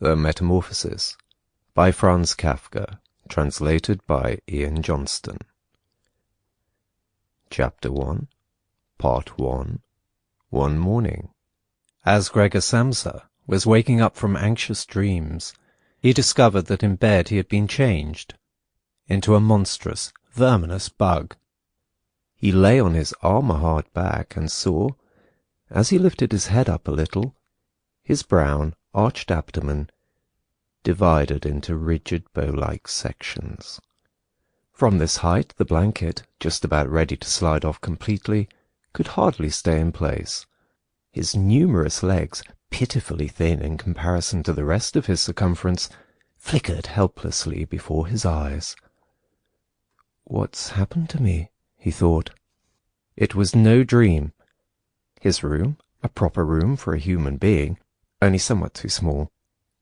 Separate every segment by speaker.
Speaker 1: Metamorphosis by Franz Kafka, translated by Ian Johnston. Chapter 1, Part 1. One morning, as Gregor Samsa was waking up from anxious dreams, he discovered that in bed he had been changed into a monstrous, verminous bug. He lay on his armour-hard back and saw, as he lifted his head up a little, his brown, arched abdomen divided into rigid bow-like sections. From this height the blanket, just about ready to slide off completely, could hardly stay in place. His numerous legs, pitifully thin in comparison to the rest of his circumference, flickered helplessly before his eyes. "What's happened to me?" he thought. It was no dream. His room, a proper room for a human being, only somewhat too small,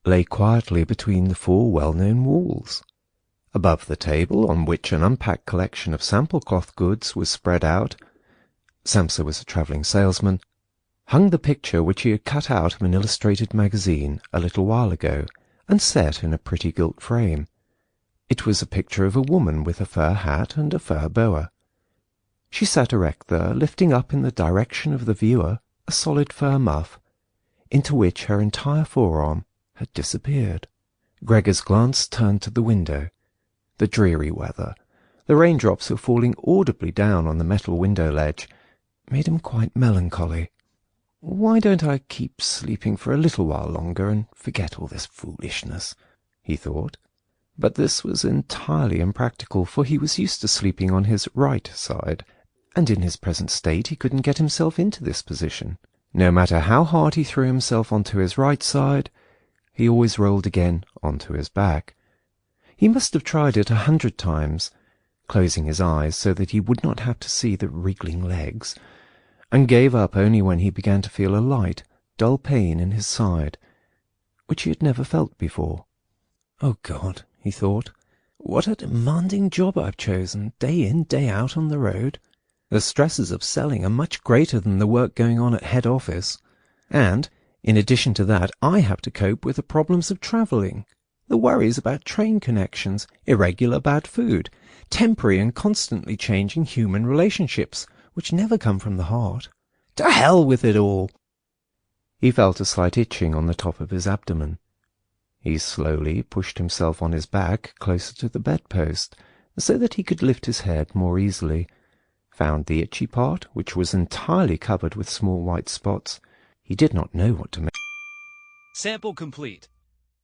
Speaker 1: lay quietly between the four well-known walls. Above the table, on which an unpacked collection of sample cloth goods was spread out — Samsa was a travelling salesman — hung the picture which he had cut out of an illustrated magazine a little while ago and set in a pretty gilt frame. It was a picture of a woman with a fur hat and a fur boa. She sat erect there, lifting up in the direction of the viewer a solid fur muff, into which her entire forearm had disappeared. Gregor's glance turned to the window. The dreary weather, the raindrops were falling audibly down on the metal window ledge, made him quite melancholy. "Why don't I keep sleeping for a little while longer and forget all this foolishness?" he thought. But this was entirely impractical, for he was used to sleeping on his right side, and in his present state he couldn't get himself into this position. No matter how hard he threw himself onto his right side, he always rolled again onto his back. He must have tried it 100 times, closing his eyes so that he would not have to see the wriggling legs, and gave up only when he began to feel a light, dull pain in his side, which he had never felt before. "Oh God," he thought, "what a demanding job I've chosen, day in, day out on the road. The stresses of selling are much greater than the work going on at head office. And, in addition to that, I have to cope with the problems of travelling, the worries about train connections, irregular bad food, temporary and constantly changing human relationships, which never come from the heart. To hell with it all!" He felt a slight itching on the top of his abdomen. He slowly pushed himself on his back closer to the bedpost, so that he could lift his head more easily, found the itchy part, which was entirely covered with small white spots. He did not know what to make.
Speaker 2: Sample complete.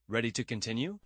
Speaker 2: Ready to continue?